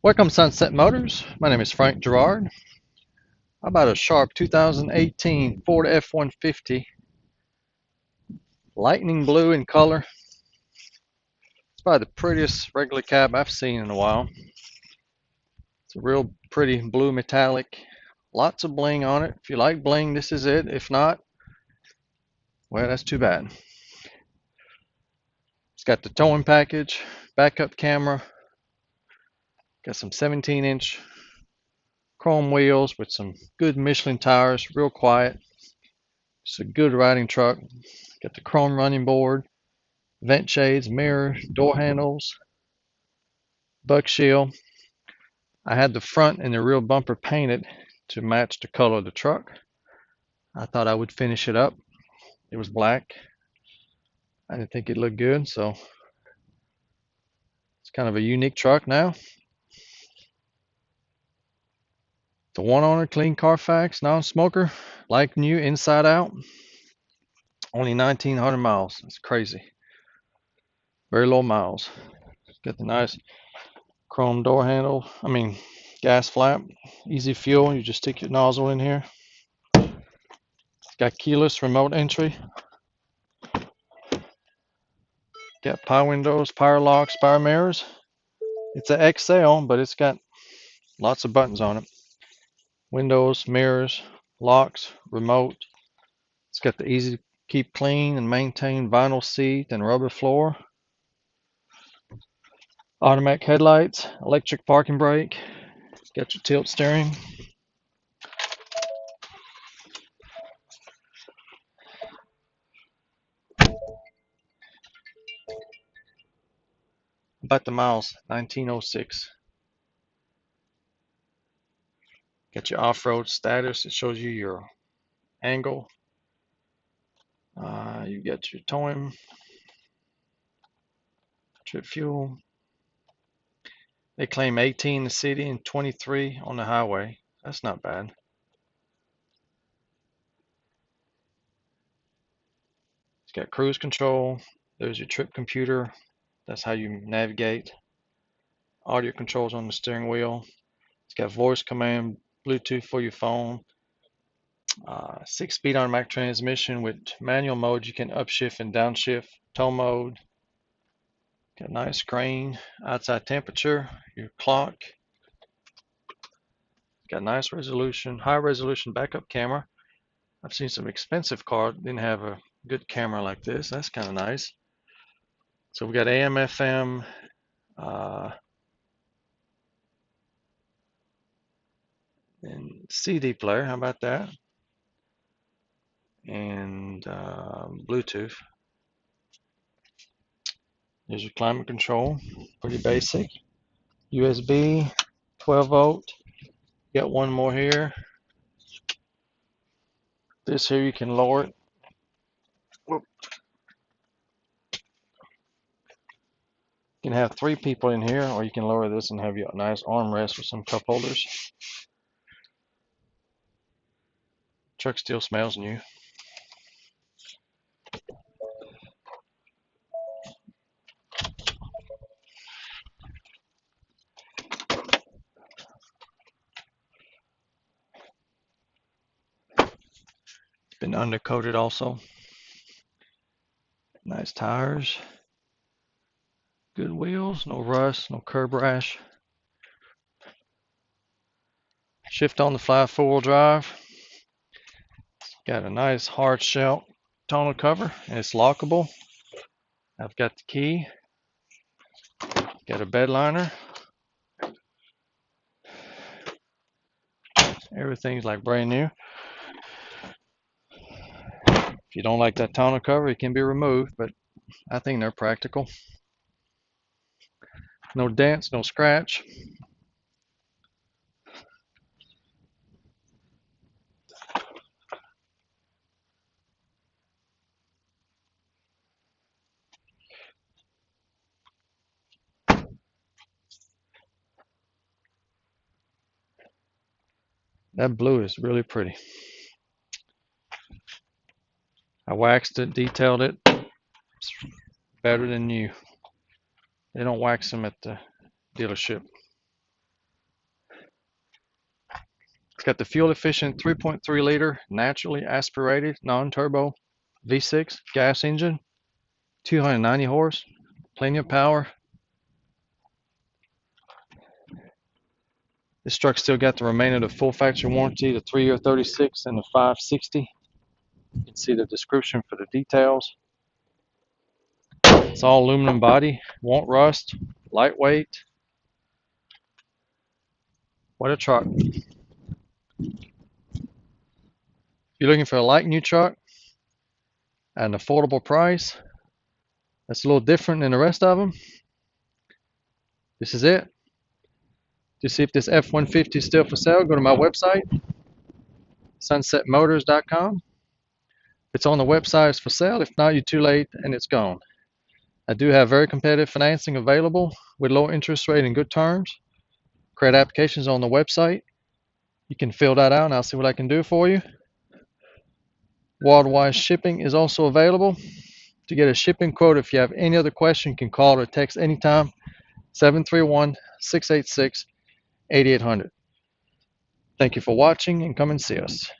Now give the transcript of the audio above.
Welcome Sunset Motors. My name is Frank Gerard. How about a sharp 2018 Ford F-150, lightning blue in color. It's probably the prettiest regular cab I've seen in a while. It's a real pretty blue metallic. Lots of bling on it. If you like bling, this is it. If not, well, that's too bad. It's got the towing package, backup camera, got some 17-inch chrome wheels with some good Michelin tires, real quiet. It's a good riding truck. Got the chrome running board, vent shades, mirror, door handles, buck shield. I had the front and the rear bumper painted to match the color of the truck. I thought I would finish it up. It was black. I didn't think it looked good, so it's kind of a unique truck now. The one owner, clean Carfax, non-smoker, like new, inside out. Only 1,900 miles. That's crazy. Very low miles. Got the nice chrome door handle. Gas flap. Easy fuel. You just stick your nozzle in here. It's got keyless remote entry. Got power windows, power locks, power mirrors. It's an XL, but it's got lots of buttons on it. Windows, mirrors, locks, remote. It's got the easy keep clean and maintain vinyl seat and rubber floor. Automatic headlights, electric parking brake. It's got your tilt steering. About the miles, 1906. Got your off-road status. It shows you your angle. You got your towing, trip fuel. They claim 18 in the city and 23 on the highway. That's not bad. It's got cruise control. There's your trip computer. That's how you navigate. Audio controls on the steering wheel. It's got voice command, Bluetooth for your phone. 6-speed automatic transmission with manual mode. You can upshift and downshift. Tow mode. Got nice screen. Outside temperature. Your clock. Got nice resolution, high resolution backup camera. I've seen some expensive cars didn't have a good camera like this. That's kind of nice. So we got AM, FM, and CD player. How about that? And Bluetooth. There's your climate control. Pretty basic. USB, 12 volt. Got one more here. This here you can lower it. Whoop. You can have 3 people in here, or you can lower this and have your nice armrest with some cup holders. Truck still smells new. It's been undercoated also. Nice tires. Good wheels, no rust, no curb rash. Shift on the fly 4-wheel drive. Got a nice hard shell tonneau cover, and it's lockable. I've got the key. Got a bed liner. Everything's like brand new. If you don't like that tonneau cover, it can be removed, but I think they're practical. No dents, no scratch. That blue is really pretty. I waxed it, detailed it. It's better than new. They don't wax them at the dealership. got the fuel efficient 3.3 liter naturally aspirated non-turbo V6 gas engine, 290 horse, plenty of power. This truck still got the remainder of the full factory warranty, the 3-year 36 and the 560. You can see the description for the details. It's all aluminum body, won't rust, lightweight. What a truck. If you're looking for a light new truck at an affordable price that's a little different than the rest of them, this is it. To see if this F-150 is still for sale, go to my website, sunsetmotors.com. If it's on the website, it's for sale. If not, you're too late and it's gone. I do have very competitive financing available with low interest rate and good terms. Credit applications on the website. You can fill that out and I'll see what I can do for you. Worldwide shipping is also available. To get a shipping quote, if you have any other question, you can call or text anytime, 731-686-8800. Thank you for watching and come and see us.